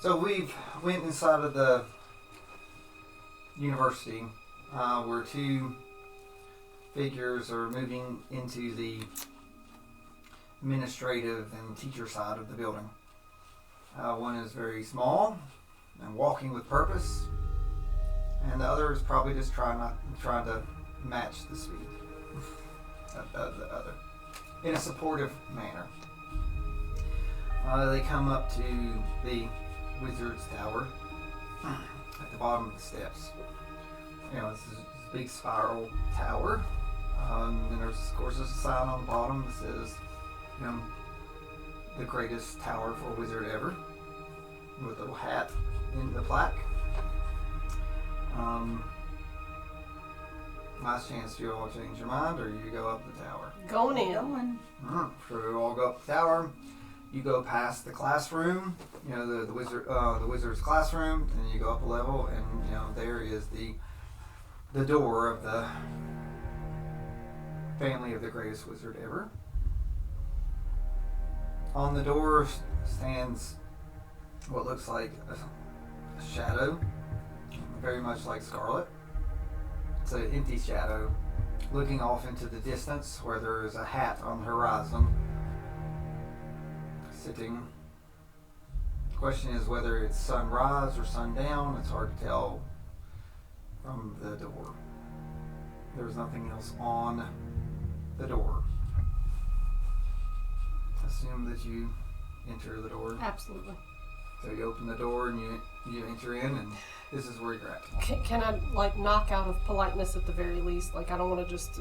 So we went inside of the university where two figures are moving into the administrative and teacher side of the building. One is very small and walking with purpose, and the other is probably just trying to match the speed of the other in a supportive manner. They come up to the wizard's tower at the bottom of the steps. It's this big spiral tower. And there's, of course, a sign on the bottom that says, the greatest tower for a wizard ever, with a little hat in the plaque. Last chance for you all to change your mind, or you go up the tower. Going in. So you all go up the tower. You go past the classroom, the wizard's classroom, and you go up a level, and there is the door of the family of the greatest wizard ever. On the door stands what looks like a shadow, very much like Scarlet. It's an empty shadow looking off into the distance where there is a hat on the horizon sitting. The question is whether it's sunrise or sundown. It's hard to tell from the door. There's nothing else on the door. Assume that you enter the door. Absolutely. So you open the door and you enter in, and this is where you're at. Can I knock out of politeness at the very least? I don't want to just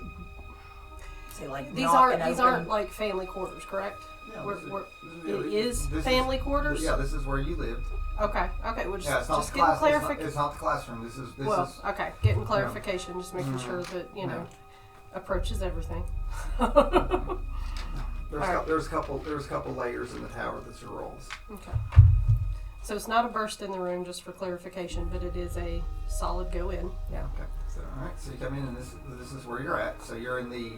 say these aren't like family quarters, correct? Yeah, it is family quarters. Yeah, this is where you lived. Okay. We'll It's not just the getting class. clarification. It's not the classroom. This is. Okay. Getting clarification, just making sure that approaches everything. There's a couple layers in the tower that's your rolls. Okay. So it's not a burst in the room, just for clarification, but it is a solid go in. Yeah. Okay. So all right. So you come in, and this is where you're at. So you're in the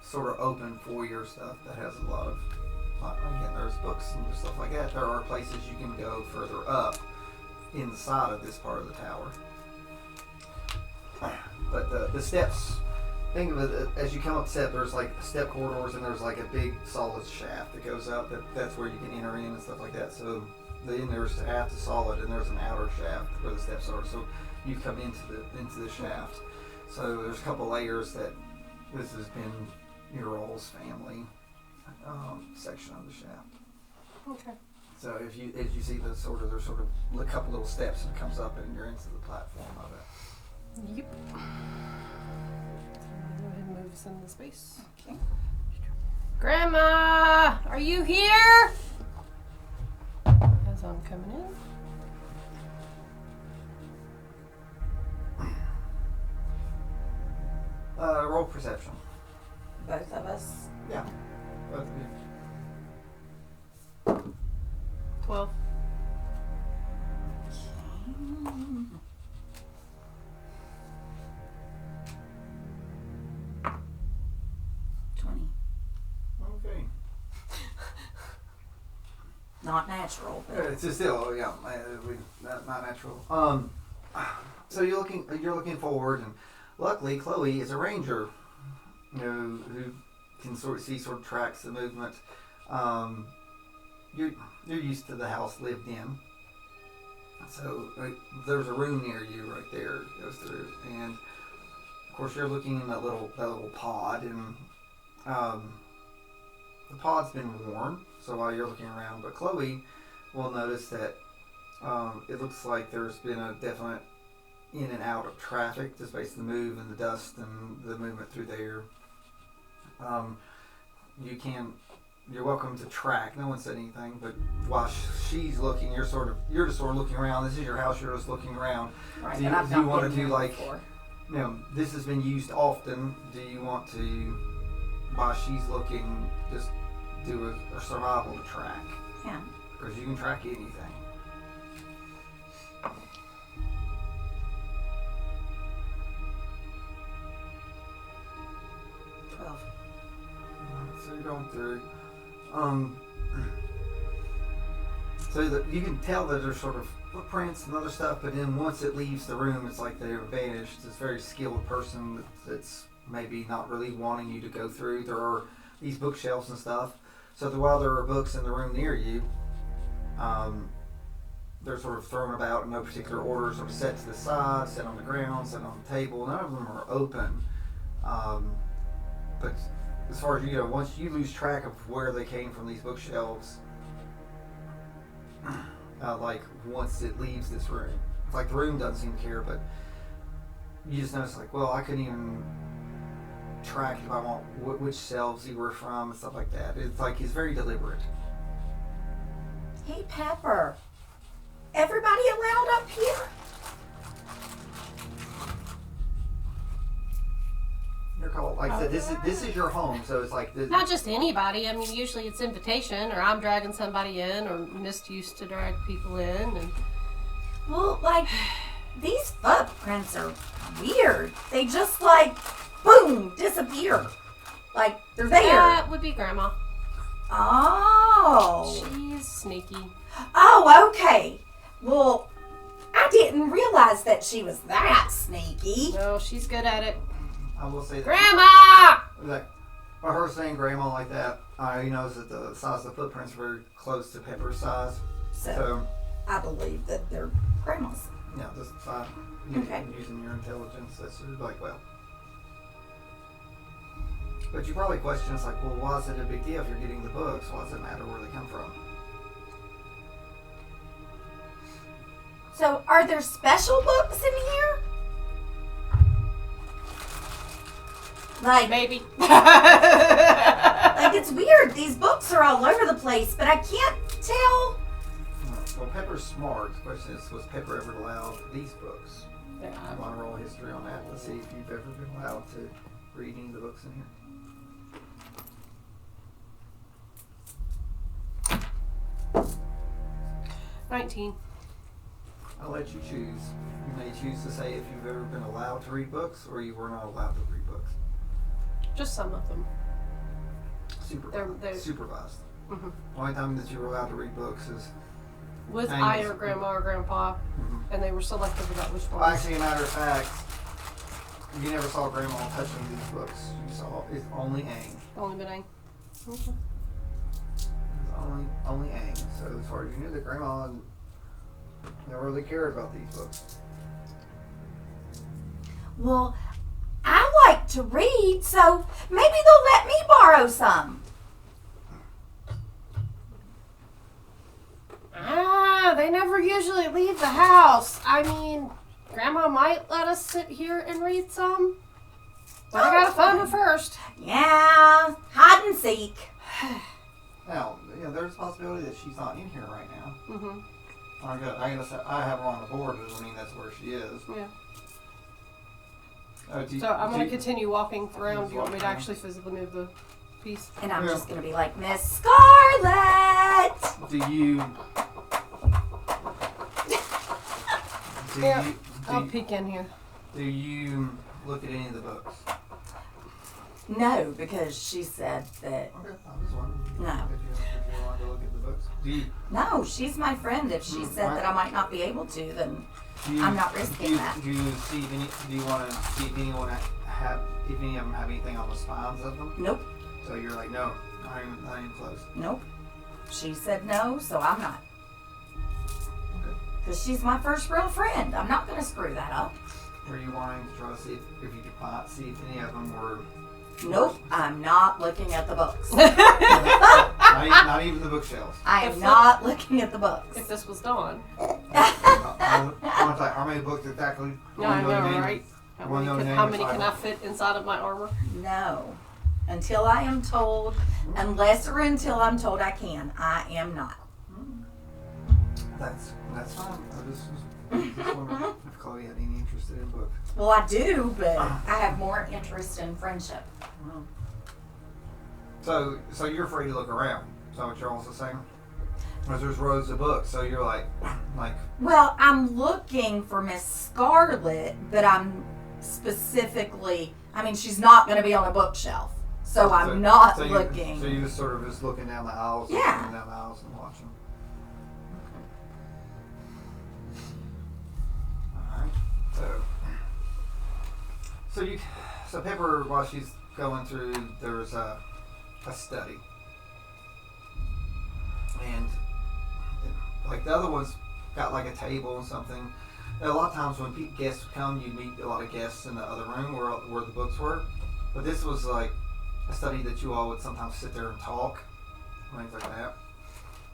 sort of open foyer stuff that has a lot of. Again, there's books and stuff like that. There are places you can go further up inside of this part of the tower. But the steps. Think of it as you come up the step. There's step corridors, and there's a big solid shaft that goes up. That's where you can enter in and stuff like that. So there's the shaft is solid, and there's an outer shaft where the steps are. So you come into the shaft. So there's a couple layers that this has been your all's family section of the shaft. Okay. So as you see there's sort of a couple little steps, and it comes up, and you're into the platform of it. Yep. Move us into space. Okay. Grandma, are you here? As I'm coming in. Roll perception. Both of us. Yeah. Both of you. 12. Okay. Not natural. But It's just still, not natural. So you're looking forward, and luckily Khloe is a ranger, who can sort of tracks the movement. You're used to the house lived in, so there's a room near you right there that goes through, and of course you're looking in that little pod, and the pod's been worn, so while you're looking around, but Khloe will notice that it looks like there's been a definite in and out of traffic just based on the move and the dust and the movement through there. You're welcome to track. No one said anything, but while she's looking, you're just sort of looking around. This is your house. You're just looking around. right, Do you and I've want to been do here before. this has been used often. Do you want to, while she's looking, just do a survival track? Yeah. Because you can track anything. So you're going through. So So that you can tell that there's sort of footprints and other stuff, but then once it leaves the room, it's like they're vanished. It's a very skilled person that's maybe not really wanting you to go through. There are these bookshelves and stuff. So that while there are books in the room near you, they're sort of thrown about in no particular order, sort of set to the side, set on the ground, set on the table. None of them are open. But as far as you know, once you lose track of where they came from, these bookshelves, like once it leaves this room, it's like the room doesn't seem to care, but you just notice like, well, I couldn't even track if I want which shelves you were from and stuff like that. It's like he's very deliberate. Hey, Pepper. Everybody allowed up here? They're called, like I said, this is your home, so it's like this. Not just anybody. I mean, usually it's invitation, or I'm dragging somebody in, or Miss used to drag people in, and Well, like, these footprints are weird. They just, like, boom, disappear. Like, they're there. that would be Grandma. Oh. She's sneaky. Oh, okay. Well, I didn't realize that she was that sneaky. No, she's good at it. I will say that. Grandma! Like, by her saying grandma like that, he knows that the size of the footprints are very close to Pepper's size. So, I believe that they're grandma's. Yeah, just Okay. using your intelligence, that's like, well. But you probably question, it's like, well, why is it a big deal if you're getting the books? Why does it matter where they come from? So, are there special books in here? Like, Maybe. like it's weird. These books are all over the place, but I can't tell. Well, Pepper's smart. The question is, was Pepper ever allowed these books? Yeah. I want to roll history on that. Let's see if you've ever been allowed to read any of the books in here. 19. I'll let you choose. You may choose to say if you've ever been allowed to read books or you were not allowed to read books. Just some of them. Supervised. They're- Supervised. Mhm. The only time that you were allowed to read books is... With Thanks. either Grandma or Grandpa, and they were selective about which Well, ones. actually, a matter of fact, you never saw Grandma touching these books. You saw it's only Aang. Only been A. Okay. It's only Aang. So as far as you knew, that Grandma never really cared about these books. Well, I like to read, so maybe they'll let me borrow some. They never usually leave the house. I mean, Grandma might let us sit here and read some. But I gotta find her first. Yeah, hide and seek. Now, there's a possibility that she's not in here right now. Mm-hmm. I have her on the board. Doesn't mean that's where she is. Yeah. Do you- So I'm do gonna you- continue walking around. Do you want me to actually physically move the piece? And I'm Yeah. just going to be like, Miss Scarlet! Do you? Do Yeah, you? I'll peek in here. Do you look at any of the books? No, because she said that, Okay, I was wondering. No. If you wanted to look at the books. no, she's my friend. If she said that I might not be able to, then Do you, I'm not risking that. Do you see any? Do you want to see if anyone if any of them have anything on the spines of them? nope, So you're like, no, not even close. nope. She said no, so I'm not. Okay. Because she's my first real friend. I'm not going to screw that up. Were you wanting to try to see if you could see if any of them were? Nope, I'm not looking at the books. not even the bookshelves. I am If not looking at the books. If this was Dawn. How many books exactly? No, I know, right? How Well, many, no, can, name how is many can fine. I fit inside of my armor? No. Until I am told, unless or until I'm told I can, I am not. That's fine. I just wondering if Chloe had any interest in books. Well, I do, but I have more interest in friendship. So you're afraid to look around. Is that what you're also saying? Because there's rows of books, so you're like. Well, I'm looking for Miss Scarlet, but I'm specifically, I mean, she's not going to be on a bookshelf. So I'm not looking. So you just sort of just looking down the aisles. Yeah. Looking down the aisles and watching. So Pepper, while she's going through, there's a study, and like the other ones got like a table and something. And a lot of times when guests would come, you'd meet a lot of guests in the other room where the books were. But this was like a study that you all would sometimes sit there and talk, things like that.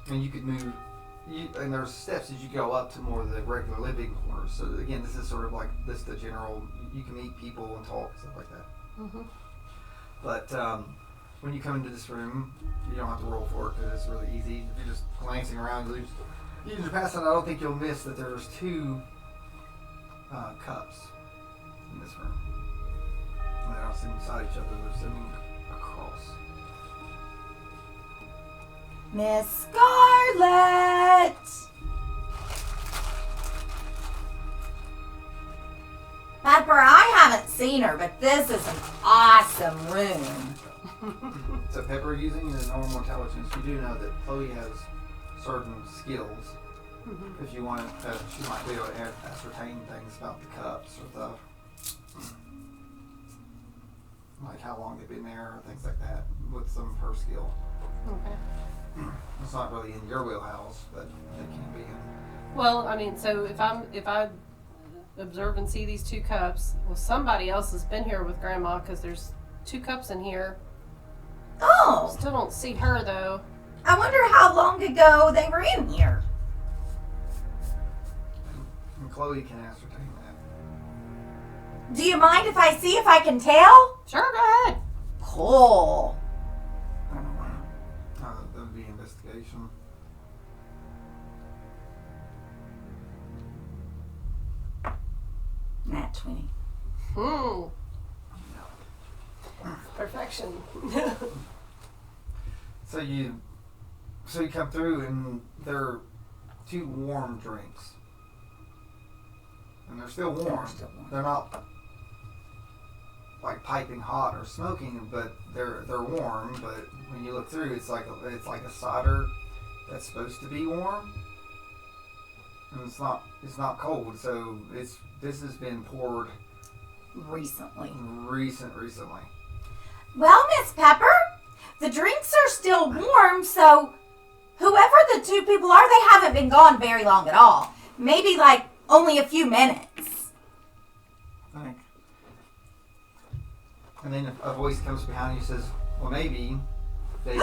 And you could move. And there's steps as you go up to more of the regular living quarters. So again, this is sort of like the general. You can meet people and talk, stuff like that. Mm-hmm. But when you come into this room, you don't have to roll for it because it's really easy. If you're just glancing around, you just pass it. I don't think you'll miss that there's 2 cups in this room. And they're all sitting beside each other. They're sitting across. Miss Scarlet! Pepper, I haven't seen her, but this is an awesome room. So Pepper, using your normal intelligence, you do know that Khloe has certain skills. Mm-hmm. If you want to, she might be able to ascertain things about the cups or like how long they've been there or things like that with some of her skill. Okay. It's not really in your wheelhouse, but it can be. Well, I mean, so if I observe and see these 2 cups, well, somebody else has been here with Grandma because there's 2 cups in here. Oh! Still don't see her though. I wonder how long ago they were in here. And Khloe can ascertain that. Do you mind if I see if I can tell? Sure, go ahead. Cool. That would be investigation. Nat 20. Perfection. So you come through and there are 2 warm drinks. And they're still warm. They're not like piping hot or smoking, but they're warm. But when you look through, it's like a cider that's supposed to be warm, and it's not cold. So this has been poured Recently. recently. Well, Miss Pepper, the drinks are still warm, so whoever the 2 people are, they haven't been gone very long at all. Maybe like only a few minutes. Think. And then a voice comes behind you and says, "Well, maybe they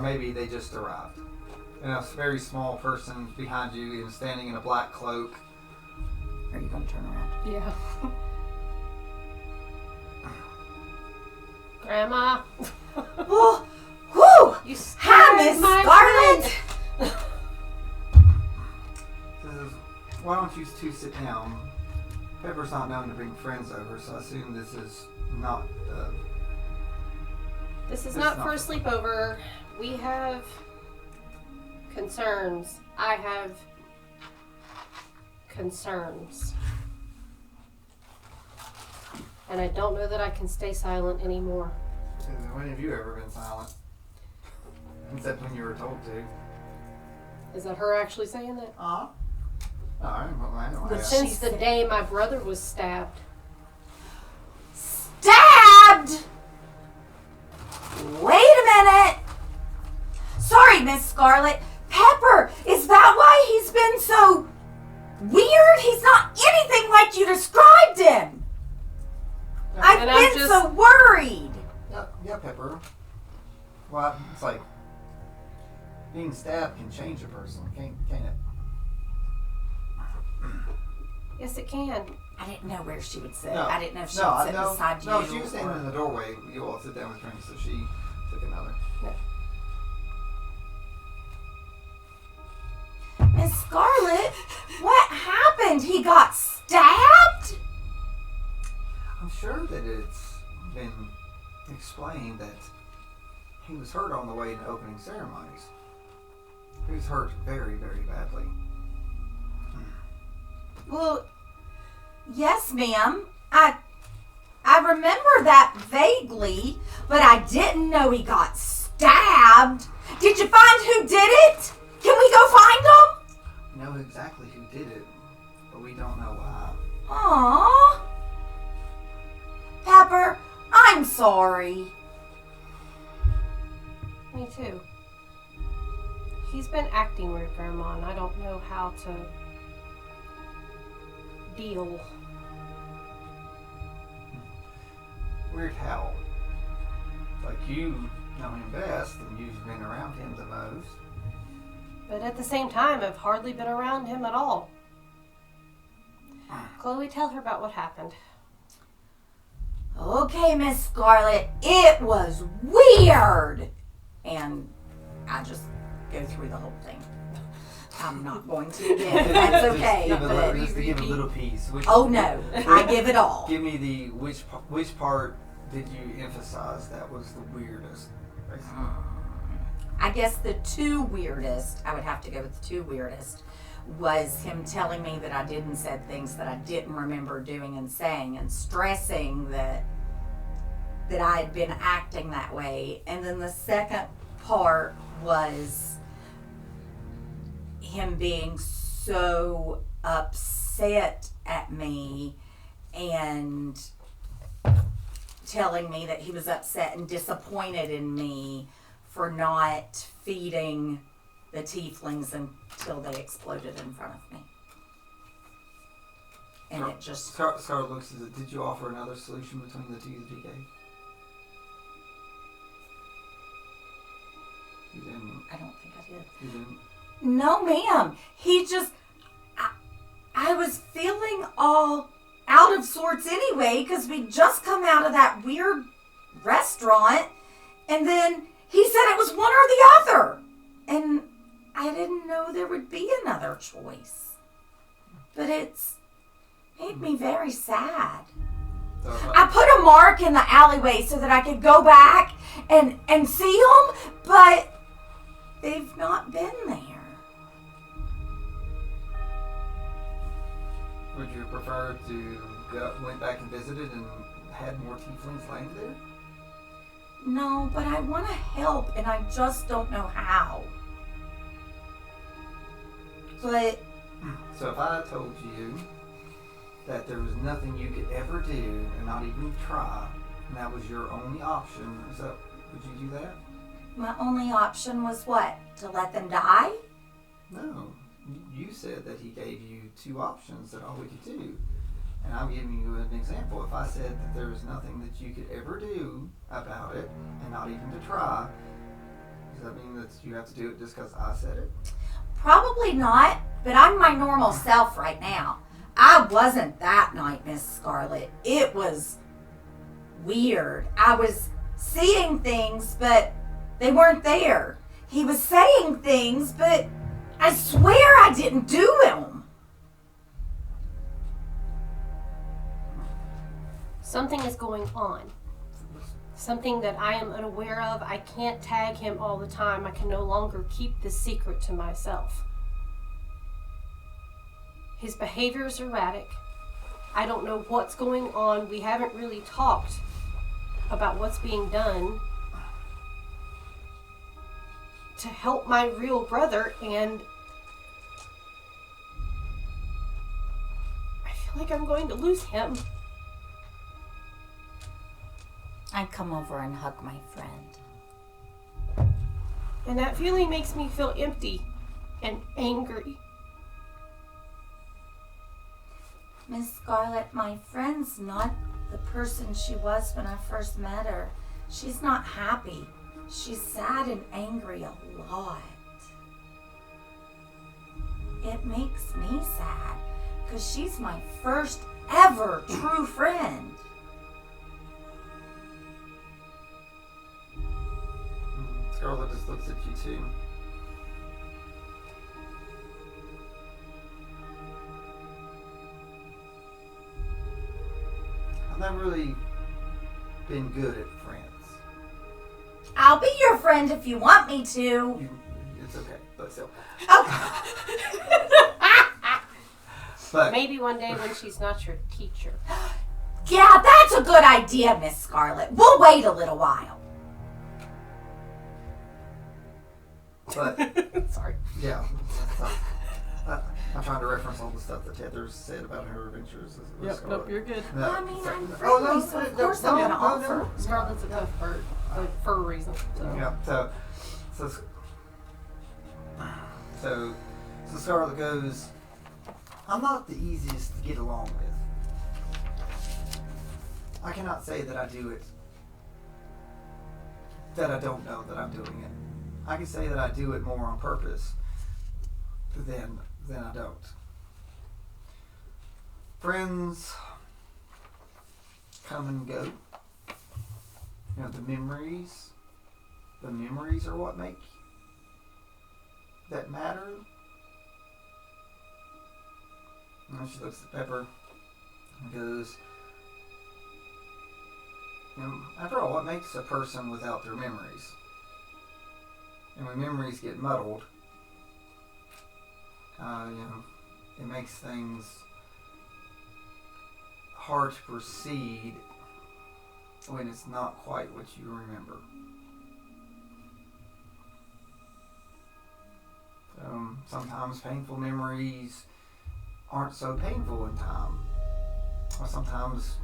maybe they just arrived." And a very small person behind you and standing in a black cloak. Are you going to turn around? Yeah. Grandma. Oh, whew! You Hi, scared Miss my Scarlet! Says, "Why don't you 2 sit down?" Pepper's not known to bring friends over, so I assume this is not. This is This not is for a not- sleepover. We have concerns. I have concerns. And I don't know that I can stay silent anymore. When have you ever been silent? Except when you were told to. Is that her actually saying that? All right. Well, anyway. But Since the day my brother was stabbed. Stabbed! Wait a minute! Sorry, Miss Scarlet. Pepper, is that why he's been so weird? He's not anything like you described him. I've been so worried. Yeah, Pepper. Well, it's like being stabbed can change a person, can't it? Yes, it can. I didn't know where she would sit. No. I didn't know if she would sit beside you. No, she was standing in the doorway. You all sit down with drinks, so she took another. Miss Scarlet, what happened? He got stabbed? I'm sure that it's been explained that he was hurt on the way to opening ceremonies. He was hurt very, very badly. Well, yes, ma'am. I remember that vaguely, but I didn't know he got stabbed. Did you find who did it? Can we go find him? We know exactly who did it, but we don't know why. Aww. sorry. Me too. He's been acting weird, Grandma, and I don't know how to deal. Weird how? Like, you know him best, and you've been around him the most. But at the same time, I've hardly been around him at all. Khloe, tell her about what happened. Okay, Miss Scarlet, it was weird. And I just go through the whole thing. I'm not going to again. That's okay. Just to give a little piece. Oh no, I give it all. Give me the which part did you emphasize that was the weirdest? Basically? I guess the two weirdest, I would have to go with the two weirdest, was him telling me that I did and said things that I didn't remember doing and saying, and stressing that I had been acting that way. And then the second part was him being so upset at me and telling me that he was upset and disappointed in me for not feeding the tieflings until they exploded in front of me. And it just... Scarlet looks at it. Did you offer another solution between the two that he gave? You didn't. I don't think I did. You didn't? No, ma'am. He just... I was feeling all out of sorts anyway, because we'd just come out of that weird restaurant, and then he said it was one or the other. And I didn't know there would be another choice. But it's made me very sad. I put a mark in the alleyway so that I could go back and see them, but they've not been there. Would you prefer to went back and visited and had more tieflings landed there? No, but I want to help, and I just don't know how. But... So if I told you that there was nothing you could ever do and not even try, and that was your only option, would you do that? My only option was what? To let them die? No. You said that he gave you two options that all we could do. And I'm giving you an example. If I said that there was nothing that you could ever do about it, and not even to try, does that mean that you have to do it just because I said it? Probably not, but I'm my normal self right now. I wasn't that night, Miss Scarlet. It was weird. I was seeing things, but they weren't there. He was saying things, but I swear I didn't do them. Something is going on. Something that I am unaware of. I can't tag him all the time. I can no longer keep this secret to myself. His behavior is erratic. I don't know what's going on. We haven't really talked about what's being done to help my real brother, and I feel like I'm going to lose him. I come over and hug my friend. And that feeling makes me feel empty and angry. Miss Scarlet, my friend's not the person she was when I first met her. She's not happy. She's sad and angry a lot. It makes me sad because she's my first ever true friend. Scarlet just looks at you too. I've never really been good at friends. I'll be your friend if you want me to. It's okay, but still. But maybe one day when she's not your teacher. Yeah, that's a good idea, Miss Scarlet. We'll wait a little while. But sorry. yeah, I'm trying trying to reference all the stuff that Heather's said about her adventures with Yep, Scarlet. nope, you're good. No, I mean, so- I'm oh, friendly, so of course I'm gonna offer. Scarlet's a tough bird, like, for a reason. So. Yeah, so Scarlet goes, I'm not the easiest to get along with. I cannot say that I do it, that I don't know that I'm doing it. I can say that I do it more on purpose than I don't. Friends come and go. You know, the memories are what that matter. And she looks at Pepper and goes, you know, after all, what makes a person without their memories? And when memories get muddled, you know, it makes things hard to proceed when it's not quite what you remember. Sometimes painful memories aren't so painful in time. Or sometimes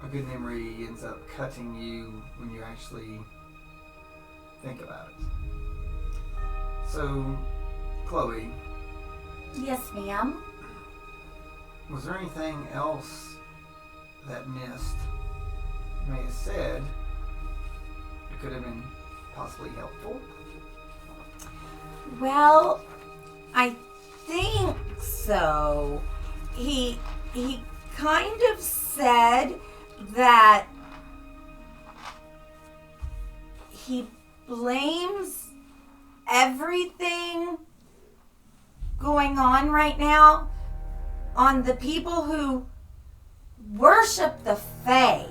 a good memory ends up cutting you when you actually think about it. So, Khloe, Yes, ma'am. was there anything else that Mist may have said that could have been possibly helpful? Well, I think so. He kind of said that he blames everything going on right now on the people who worship the Fae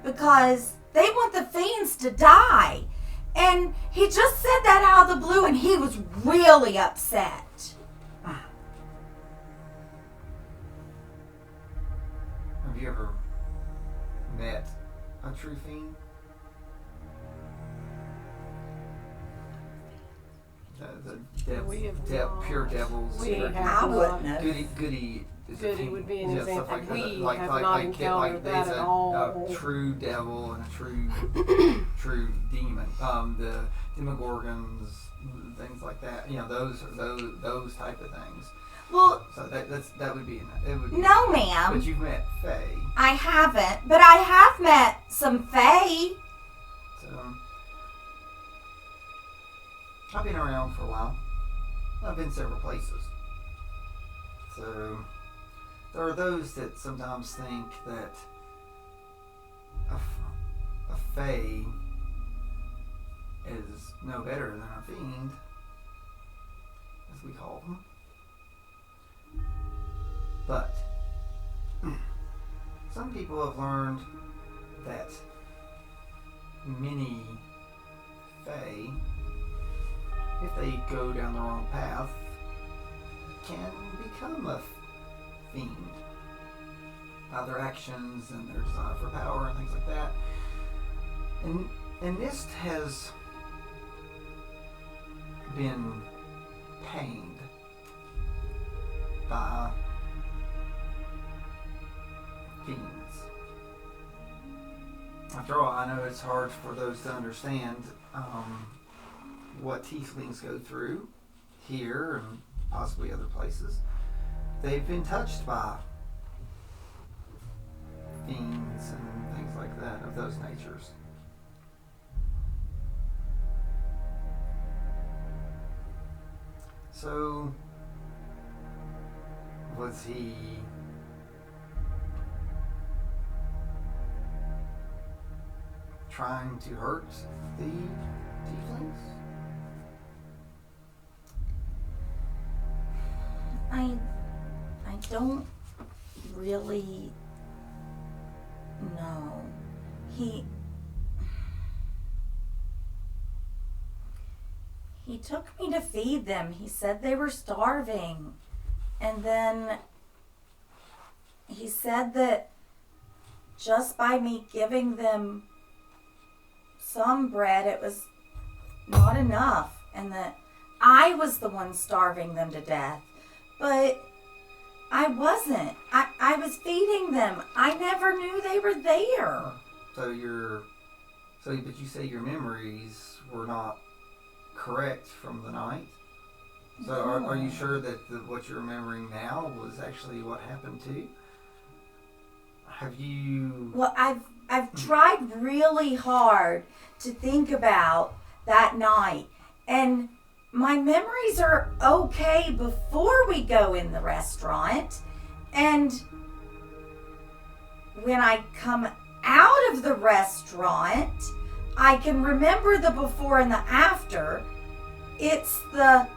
because they want the Fiends to die. And he just said that out of the blue and he was really upset. Have you ever met a true fiend? We have Pure devils. We or have I not. wouldn't have. Goody is a Goody fiend. would be an Yeah, example. stuff like We that. have not encountered that there's at all. A true devil and a true demon. The demogorgons, things like that. You know, those type of things. Well, So that would be it. Would be, no, ma'am. But you've met Faye. I haven't, but I have met some Fae. So I've been around for a while. I've been several places. So there are those that sometimes think that a Fae is no better than a fiend, as we call them. But some people have learned that many Fae, if they go down the wrong path, can become a fiend by their actions and their desire for power and things like that. And Mist has been pained by fiends. After all, I know it's hard for those to understand what tieflings go through here and possibly other places. They've been touched by fiends and things like that of those natures. So, was he trying to hurt the tieflings? I don't really know. He took me to feed them. He said they were starving. And then he said that just by me giving them some bread, it was not enough. And that I was the one starving them to death. But I wasn't. I was feeding them. I never knew they were there. But you say your memories were not correct from the night? So are you sure that what you're remembering now was actually what happened to you? Have you... Well, I've tried really hard to think about that night, and my memories are okay before we go in the restaurant, and when I come out of the restaurant, I can remember the before and the after. It's the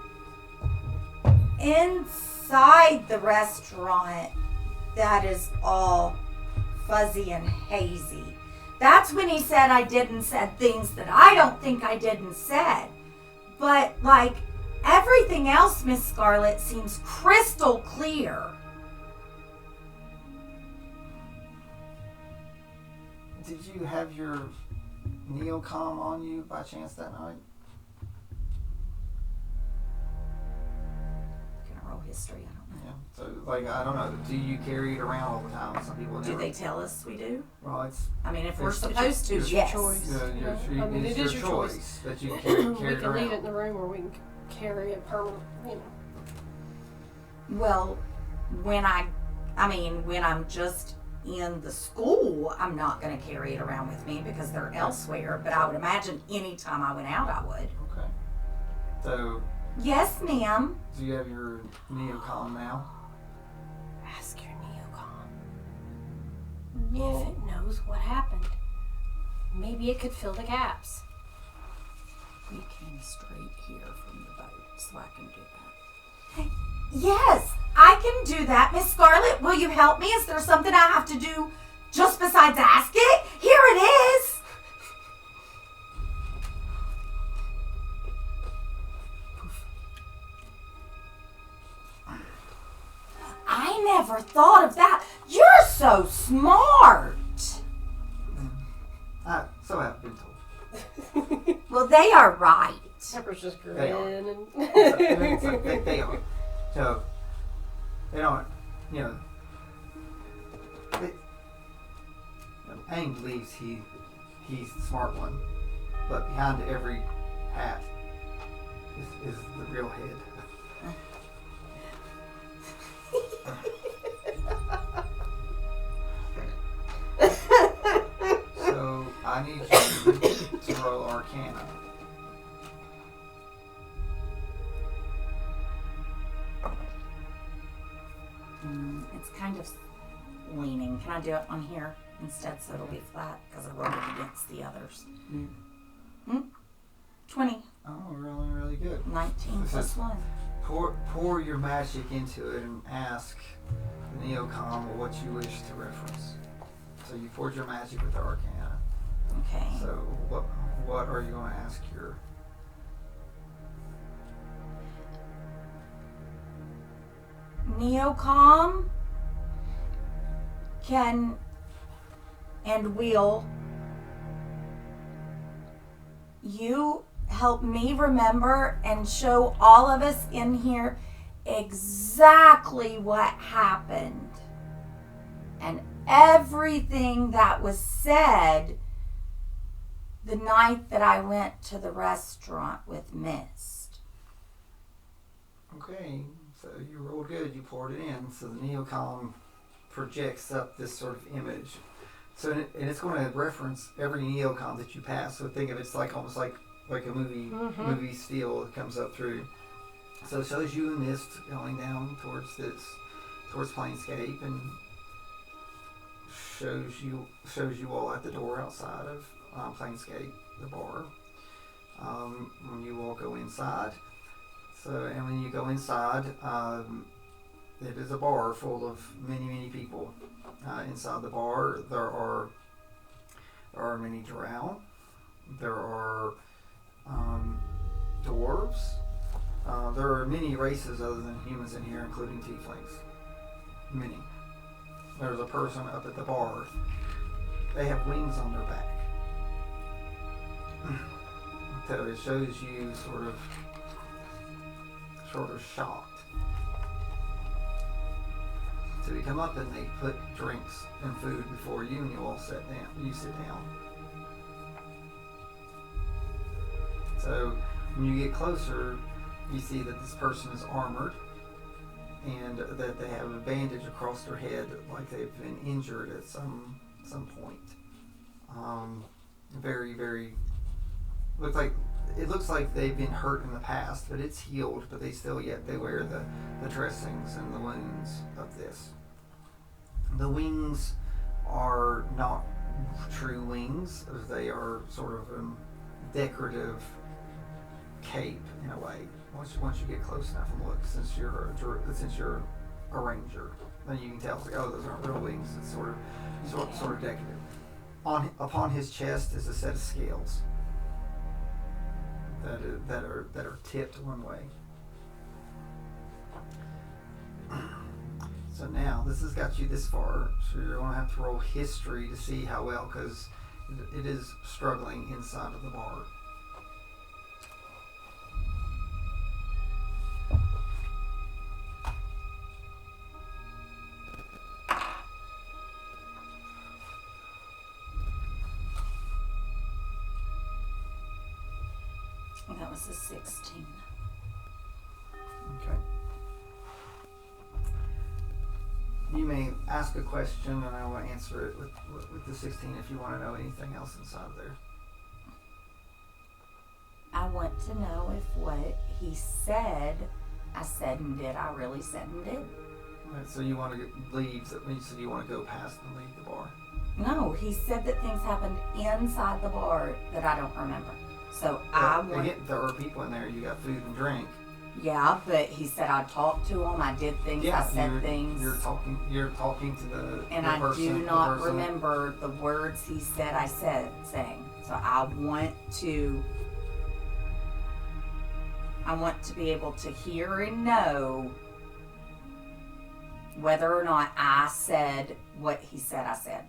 inside the restaurant that is all fuzzy and hazy. That's when he said I didn't said things that I don't think I didn't said. But like everything else, Miss Scarlet, seems crystal clear. Did you have your neocom on you by chance that night? Can I roll history? I don't know. Yeah. So, like, I don't know. Do you carry it around all the time? Some people Do never. they tell us we do? Well, it's... I mean, if we're It's supposed to, your yes. choice. I mean, it is your choice. that you carry We it can leave it in around. the room, or we can carry it permanent. You know. Well, when I'm just in the school, I'm not going to carry it around with me because they're elsewhere. But I would imagine any time I went out, I would. Okay. So, Yes, ma'am. do you have your neocom now? Ask your neocom if it knows what happened. Maybe it could fill the gaps. We came straight here from the boat, so I can do that. Yes, I can do that. Miss Scarlet, will you help me? Is there something I have to do just besides ask it? Here it is. I never thought of that. You're so smart. So I've been told. Well, they are right. Pepper's just They are. grinning. It's like they are. So, they don't, you know, Aang believes he's the smart one, but behind every hat is the real head. So, I need you to roll Arcana. It's kind of leaning. Can I do it on here instead so it'll be flat? Because I rolled it against the others. 20. Oh, really, really good. 19 plus 1. Pour your magic into it and ask the neocom what you wish to reference. So you poured your magic with the Arcana. Okay. So what are you going to ask your... Neocom can and will you help me remember and show all of us in here exactly what happened and everything that was said the night that I went to the restaurant with Mist. Okay, so you rolled good, you poured it in. So the neocom projects up this sort of image. So and it's going to reference every neocom that you pass. So think of it's like almost like a movie still that comes up through. So it shows you and Mist going down towards Planescape, and shows you all at the door outside of Planescape, the bar. When you all go inside. And when you go inside, it is a bar full of many people. Inside the bar, there are many drow. There are dwarves. There are many races other than humans in here, including tieflings. Many. There's a person up at the bar. They have wings on their back. So it shows you sort of sort of shocked. So you come up and they put drinks and food before you, and you all sit down. You sit down. So when you get closer, you see that this person is armored, and that they have a bandage across their head, like they've been injured at some point. Very, very. It looks like they've been hurt in the past, but it's healed. But they wear the dressings and the wounds of this. The wings are not true wings; they are sort of a decorative cape in a way. Once you get close enough and look, since you're a ranger, then you can tell. It's like, oh, those aren't real wings. It's sort of decorative. Upon his chest is a set of scales that are tipped one way. So now this has got you this far. So you're going to have to roll history to see how well, because it is struggling inside of the bar. That was a 16. Okay. You may ask a question, and I will answer it with the 16 if you want to know anything else inside of there. I want to know if what he said, I said and did. I really said and did. Right, so you want to leave? That means you want to go past and leave the bar. No, he said that things happened inside the bar that I don't remember. So there are people in there. You got food and drink. Yeah, but he said I talked to him. I did things. I said things. You're talking to the and the I person, do not remember the words he said. Saying. So I want to be able to hear and know whether or not I said what he said I said.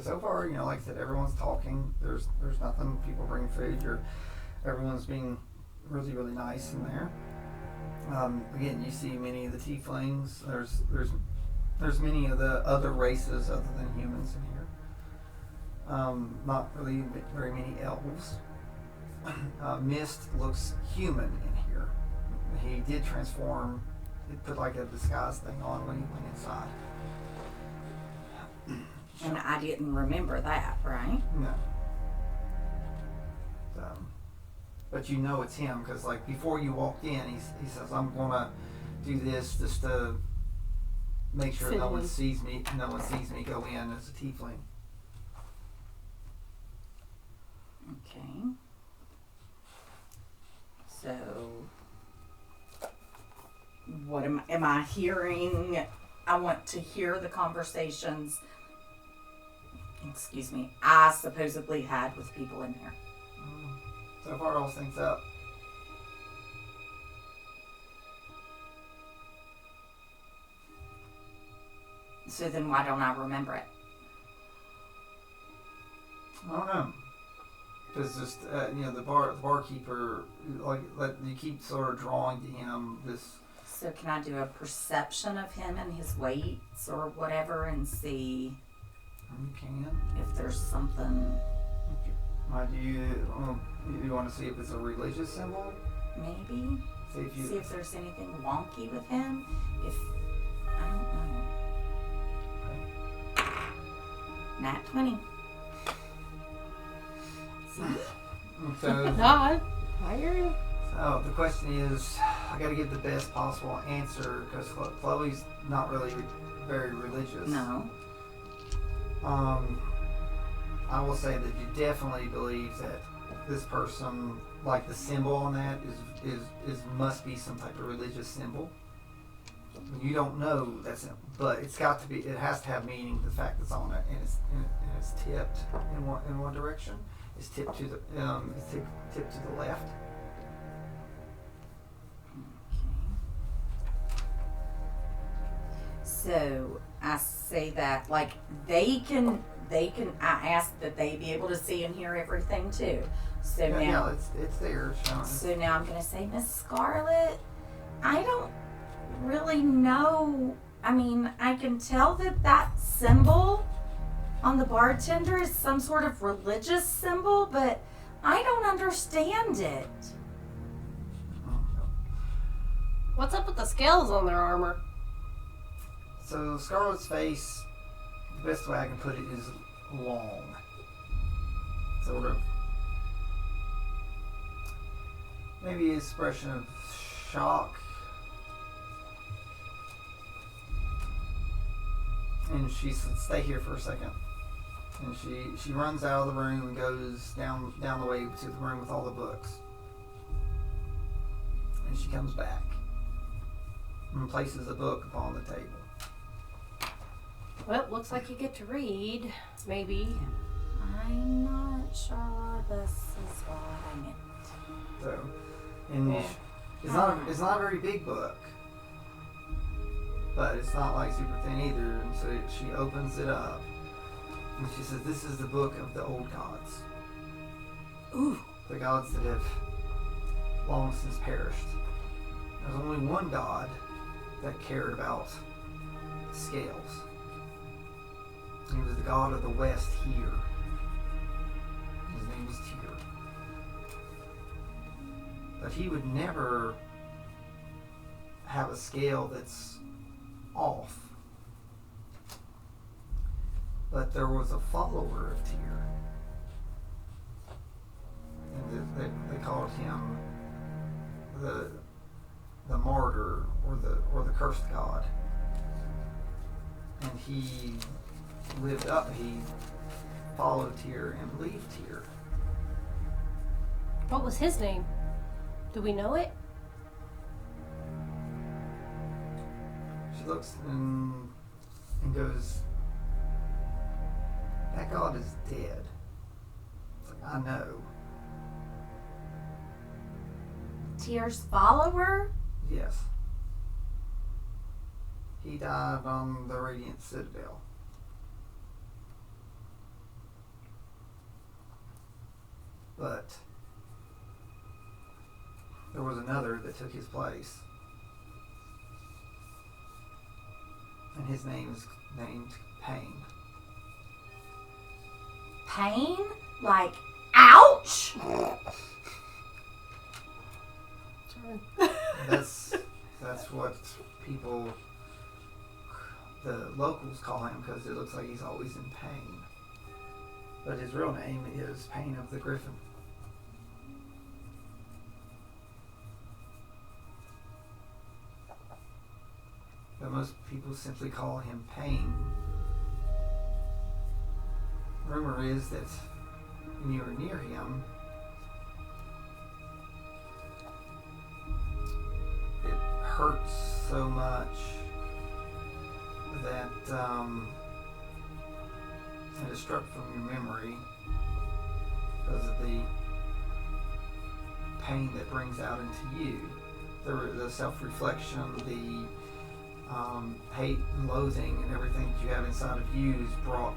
So far, like I said, everyone's talking. There's nothing. People bring food. Everyone's being really, really nice in there. Again, you see many of the tieflings. There's many of the other races other than humans in here. Not really very many elves. Mist looks human in here. He did transform. He put like a disguise thing on when he went inside. And I didn't remember that, right? No. But you know it's him, because like before you walked in, he says, "I'm gonna do this just to make sure no one sees me. No one sees me go in as a tiefling." Okay. So, what am I hearing? I want to hear the conversations. Excuse me. I supposedly had with people in here. So far, all things up. So then, why don't I remember it? I don't know. Because just the barkeeper, you keep sort of drawing to him this. So can I do a perception of him and his weights or whatever and see? You can. If there's something. Do you want to see if it's a religious symbol? Maybe. See if there's anything wonky with him. I don't know. Okay. Nat 20. See? So, God, I hear you. So the question is, I got to give the best possible answer because Khloe's not really very religious. No. I will say that you definitely believe that this person, like the symbol on that, is must be some type of religious symbol. You don't know that's it, but it's got to be. It has to have meaning. The fact it's on it and it's tipped in one direction. It's tipped to the tipped to the left. So I say that they can I ask that they be able to see and hear everything too. So Yeah, now, it's there. It's showing. so now I'm gonna say, Miss Scarlet, I don't really know. I mean, I can tell that symbol on the bartender is some sort of religious symbol, but I don't understand it. What's up with the scales on their armor? So Scarlet's face, the best way I can put it is long. Sort of. Maybe an expression of shock. And she said, "Stay here for a second." And she runs out of the room and goes down the way to the room with all the books. And she comes back and places a book upon the table. Well, looks like you get to read. Maybe. I'm not sure this is what I meant. So, and it's not a very big book, but it's not like super thin either. And so she opens it up, and she says, "This is the book of the old gods. Ooh. The gods that have long since perished. There's only one god that cared about scales. And he was the god of the west here. His name was Tyr. But he would never have a scale that's off. But there was a follower of Tyr. And they called him the martyr or the cursed god. And he followed Tyr and believed Tyr. What was his name? Do we know it? She looks and goes, "That god is dead." It's like, "I know." Tyr's follower? Yes. He died on the Radiant Citadel. But there was another that took his place. And his name is named Pain. Pain? Like, ouch? That's what people, the locals call him, because it looks like he's always in pain. But his real name is Pain of the Griffin. But most people simply call him Pain. Rumor is that when you were near him, it hurts so much that it is struck from your memory because of the pain that brings out into you. The self-reflection, the hate and loathing and everything that you have inside of you is brought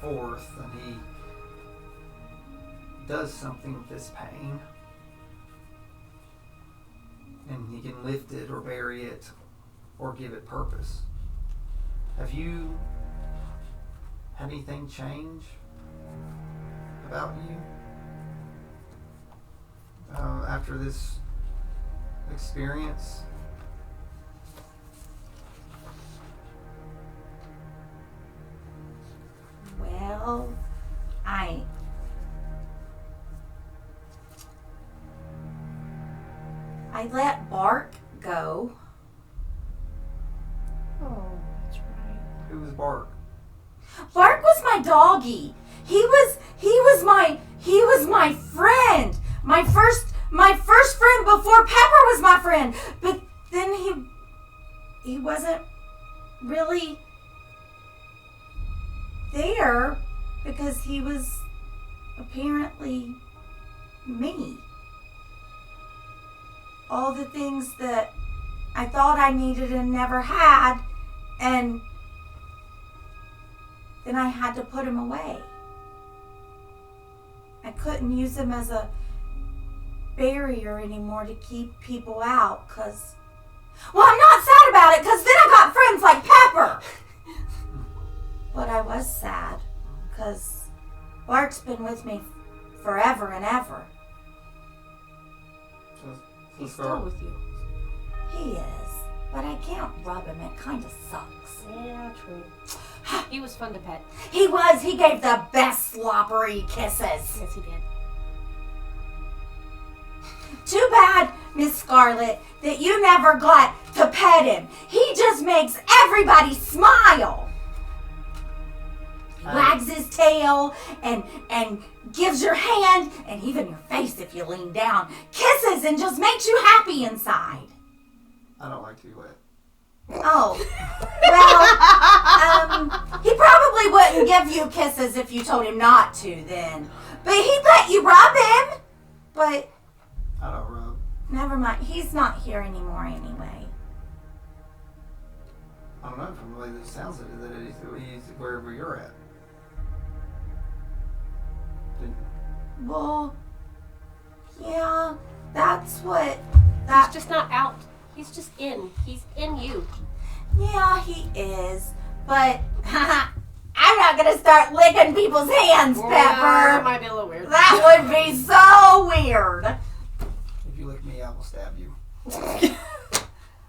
forth, and he does something with this pain, and he can lift it or bury it or give it purpose. Have you had anything change about you after this experience? Well, I let Bark go. Oh, that's right. Who was Bark? Bark was my doggy. He was my friend. My first friend before Pepper was my friend. But then he wasn't really there because he was apparently me. All the things that I thought I needed and never had, and then I had to put him away. I couldn't use him as a barrier anymore to keep people out, because... Well, I'm not sad about it, because then I got friends like Pepper. But I was sad, because Bart's been with me forever and ever. He's still with you. He is, but I can't rub him. It kind of sucks. Yeah, true. He was fun to pet. He was. He gave the best slobbery kisses. Yes, he did. Too bad, Miss Scarlet, that you never got to pet him. He just makes everybody smile. He wags his tail and gives your hand, and even your face if you lean down, kisses and just makes you happy inside. I don't like to be wet. Oh, well, he probably wouldn't give you kisses if you told him not to then. But he'd let you rub him. But I don't rub. never mind, he's not here anymore anyway. I don't know, from the way this sounds, that he's wherever you're at. Well, yeah, that's what... He's just not out. He's just in. He's in you. Yeah, he is. But I'm not going to start licking people's hands, Pepper. That might be a little weird. That would be so weird. If you lick me, I will stab you.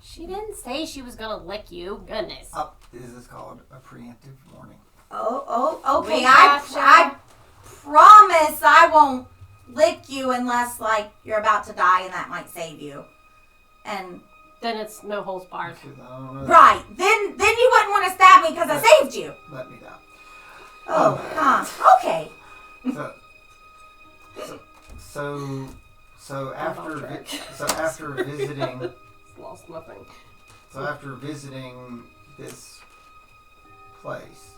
She didn't say she was going to lick you. Goodness. This is called a preemptive warning. Okay. We gotcha. I promise I won't lick you unless, like, you're about to die and that might save you. And... Then it's no holds barred. Right. Then you wouldn't want to stab me because I saved you. Let me down. Okay. So after visiting... Lost nothing. So after visiting this place,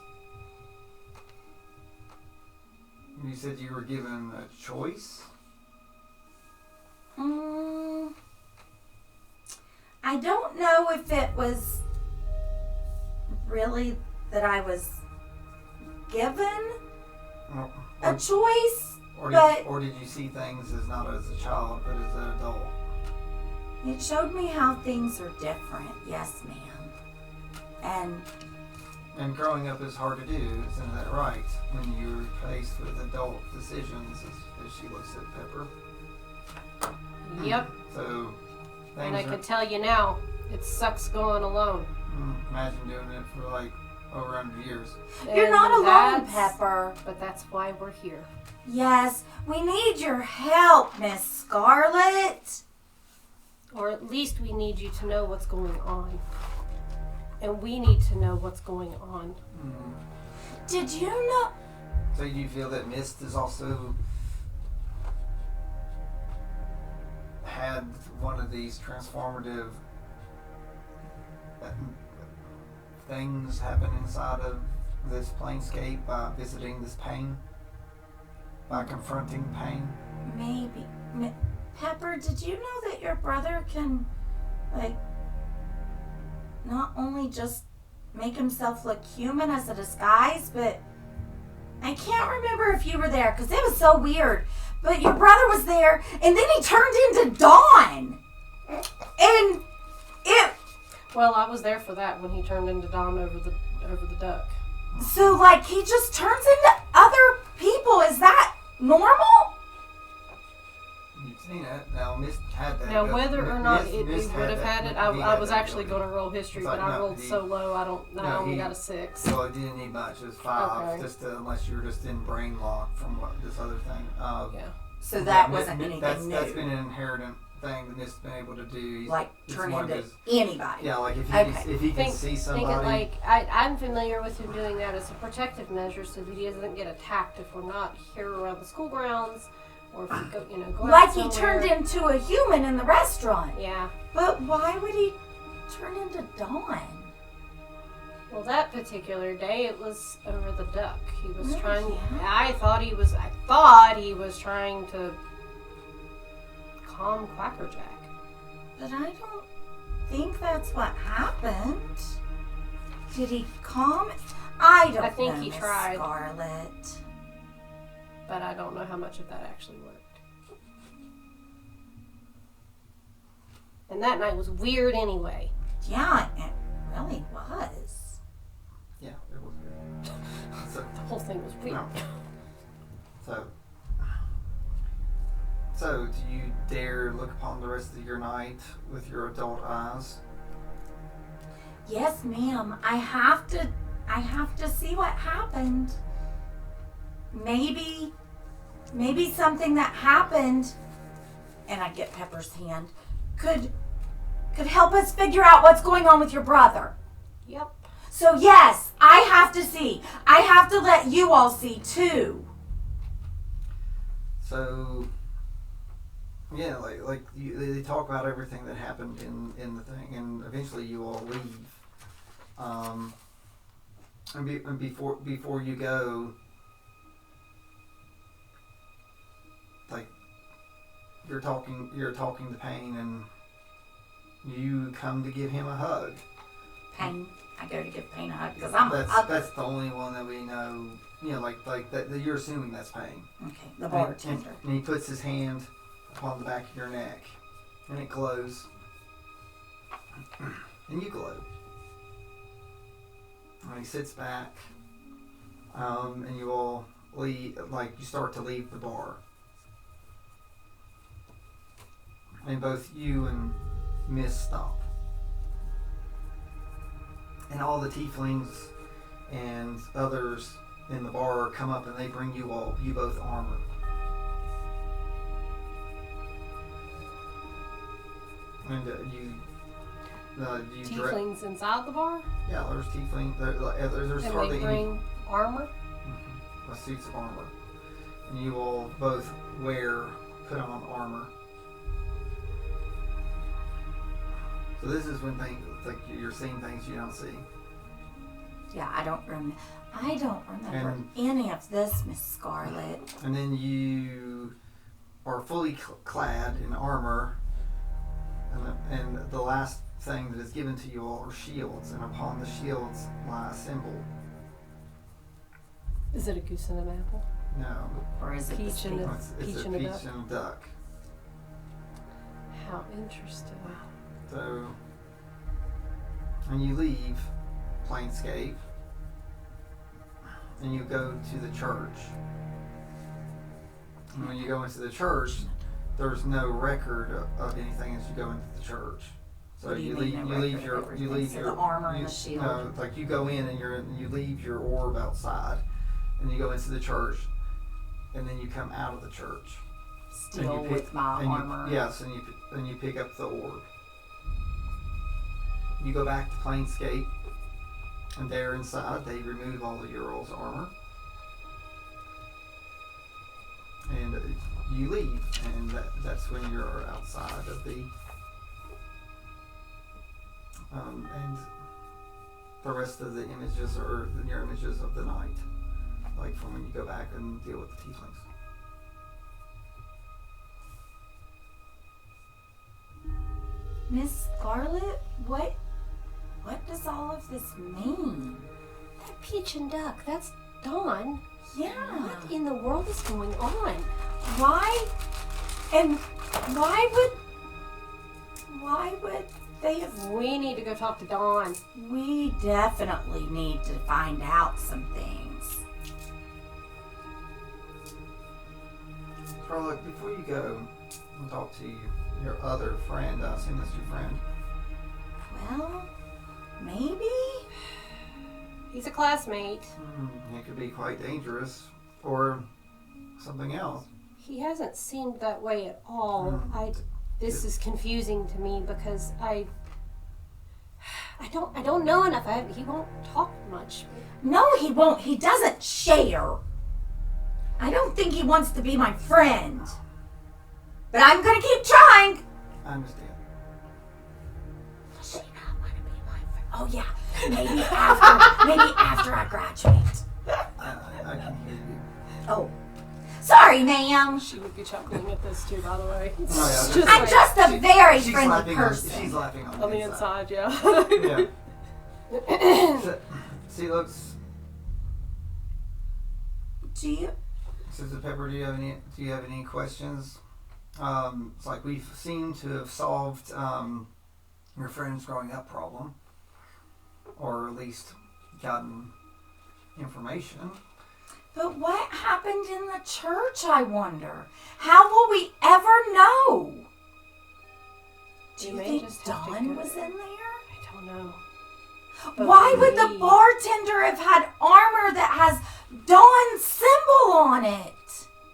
you said you were given a choice? I don't know if it was really that I was given a choice, or did you see things as not as a child, but as an adult? It showed me how things are different, yes, ma'am. And growing up is hard to do, isn't that right? When you're faced with adult decisions, as she looks at Pepper. Yep. So, and I can tell you now, it sucks going alone. Imagine doing it for like over 100 years. You're not alone, Pepper. But that's why we're here. Yes, we need your help, Miss Scarlet. Or at least we need you to know what's going on. And we need to know what's going on. Did you know? So you feel that Mist is also had one of these transformative things happen inside of this planescape by visiting this pain, by confronting pain? Maybe. Pepper, did you know that your brother can, like, not only just make himself look human as a disguise, but I can't remember if you were there because it was so weird. But your brother was there, and then he turned into Dawn. And it... Well, I was there for that when he turned into Dawn over the duck. So, like, he just turns into other people. Is that normal? You've seen it. Now, Mist had that. Now, whether or not it would Mist have had it, I was actually going to roll history, but I rolled he- so low, I only got a 6. So it didn't need much. It was 5, Okay. unless you were just in brain lock from this other thing. Yeah. So that wasn't anything that's, new. That's been an inherent thing that Mist's been able to do. Like, It's turn one of into his- anybody. Yeah, like if he Okay. can, if he can see somebody. Think it like, I'm familiar with him doing that as a protective measure so that he doesn't get attacked if we're not here around the school grounds, or if we go, go Like out he somewhere. turned into a human in the restaurant. Yeah. But why would he turn into Dawn? Well, that particular day, it was over the duck. He was Oh, trying. yeah? I thought he was trying to calm Quackerjack. But I don't think that's what happened. Did he calm? I don't I think know, he Miss tried. Scarlet. but I don't know how much of that actually worked. And that night was weird anyway. Yeah, it really was. Yeah, it was weird. So, The whole thing was weird. no. So, do you dare look upon the rest of your night with your adult eyes? Yes, ma'am. I have to see what happened. Maybe something that happened, and I get Pepper's hand, could help us figure out what's going on with your brother. Yep. So yes, I have to see. I have to let you all see too. So, yeah, they talk about everything that happened in the thing, and eventually you all leave. And before you go, like you're talking to Payne, and you come to give him a hug. Payne, I go to give Payne a hug because I'm that's the only one that we know. You know, like that you're assuming that's Payne. okay. The bartender. And he puts his hand upon the back of your neck, and it glows, and you glow. And he sits back, and you all leave. Like you start to leave the bar, and both you and Miss stop, and all the tieflings and others in the bar come up, and they bring you both armor. And you Tieflings inside the bar? Yeah, there's tiefling. There's And hardly they any bring armor? suits of armor, and you all both put on armor. So this is when things like you're seeing things you don't see. Yeah, I don't remember And- any of this, Miss Scarlet. And then you are fully clad in armor, and the last thing that is given to you all are shields, and upon the shields lie a symbol. Is it a goose and an apple? No, Or is it the Peach and speaker? it's Peach a and a peach duck. and a duck. How interesting. So, and you leave Planescape, and you go to the church. And when you go into the church, there's no record of anything as you go into the church. So What do you leave mean, no you leave record your of everything? you leave So your the armor and the shield? No, like you go in and you leave your orb outside, and you go into the church, and then you come out of the church. Still And you with my armor. Yes, and you pick up the orb. You go back to Planescape, and there inside they remove all of your all's armor, and you leave, and that's when you're outside of the and the rest of the images are your images of the night, like from when you go back and deal with the tieflings. Miss Scarlet, what does all of this mean? That peach and duck, that's Dawn. Yeah. What in the world is going on? Why? And why would they have? We need to go talk to Dawn. We definitely need to find out some things. Scarlet, before you go and talk to your other friend, I assume that's your friend. Well, maybe. He's a classmate. It could be quite dangerous, or something else. He hasn't seemed that way at all. This is confusing to me because I don't know enough. He won't talk much. No, he won't. He doesn't share. I don't think he wants to be my friend. But I'm gonna keep trying. I understand. Does she not want to be my friend? Oh yeah, maybe after I graduate. I can hear you. Oh, sorry, ma'am. She would be chuckling at this too, by the way. Oh, yeah, Just I'm like just a very She's friendly laughing person. she's laughing on the inside, yeah. Yeah. She looks. Do Sister Pepper, do you have any questions? It's like we've seemed to have solved your friend's growing up problem, or at least gotten information. But what happened in the church, I wonder? How will we ever know? Do you think Dawn was in there? I don't know. But why would the bartender have had armor that has Dawn's symbol on it?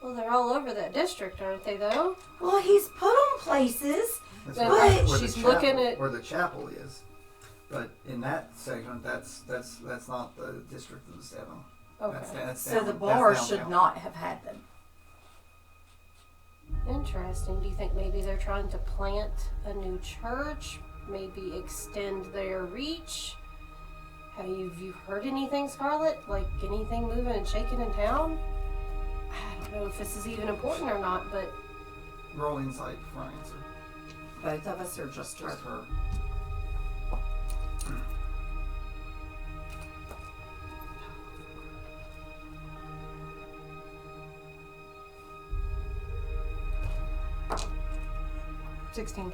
Well, they're all over that district, aren't they, though? Well, he's put them places. That's But where she's the chapel, looking at- where the chapel is. But in that segment, that's not the district of the seven. Okay. That's So down, the that's bar down, should down. not have had them. Interesting. Do you think maybe they're trying to plant a new church? Maybe extend their reach? Have you heard anything, Scarlet? Like anything moving and shaking in town? I don't know if this is even important or not, but Roll insight for an answer. Both of us are just Just her. $16.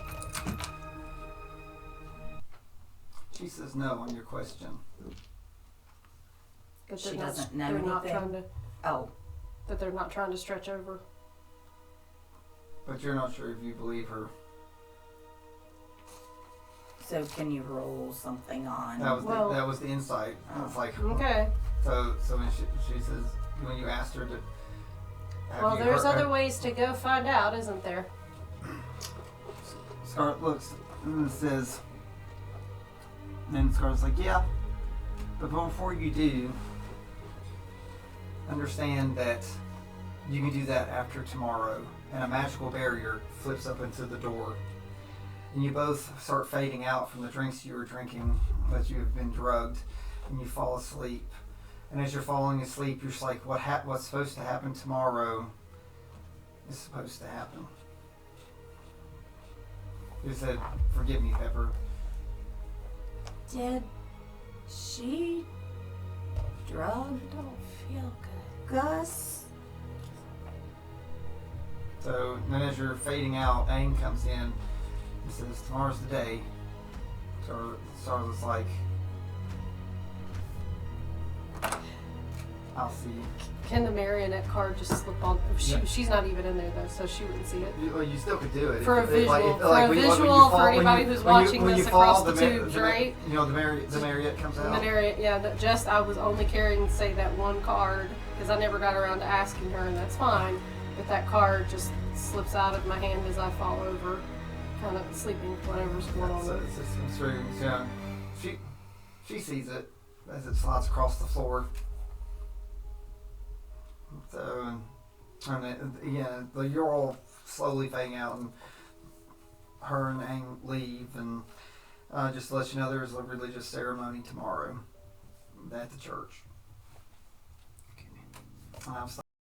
She says no on your question. But She they're not- doesn't know they're not anything. trying to, Oh, that they're not trying to stretch over. But you're not sure if you believe her. so can you roll something on? That was the insight. It's like Okay. so when she says when you asked her to. Well, there's other ways to go find out, isn't there? Scarlet looks and says, and then Scarlet's like, yeah, but before you do, understand that you can do that after tomorrow, and a magical barrier flips up into the door, and you both start fading out from the drinks you were drinking, that you have been drugged, and you fall asleep. And as you're falling asleep, you're just like, what's supposed to happen tomorrow is supposed to happen. You said, forgive me, Pepper. Did she drug I don't feel good. Gus? So then as you're fading out, Aang comes in and says, tomorrow's the day. So Scarlet's like, I'll see you. Can the marionette card just slip on? Yeah. She's not even in there though, so she wouldn't see it. You still could do it. For a If- visual, like, for like a when you- when you visual fall- for when anybody you- who's when you- watching when this you fall, across the ma- tubes, right? You know, the Marriott comes out. The marionette, yeah. Just I was only carrying, say, that one card because I never got around to asking her, and that's fine. But that card just slips out of my hand as I fall over, kind of sleeping, whatever's going on. So it's just comes through. So she sees it as it slides across the floor. So, and you're all slowly fading out, and her and Aang leave, and just to let you know, there's a religious ceremony tomorrow at the church. And I was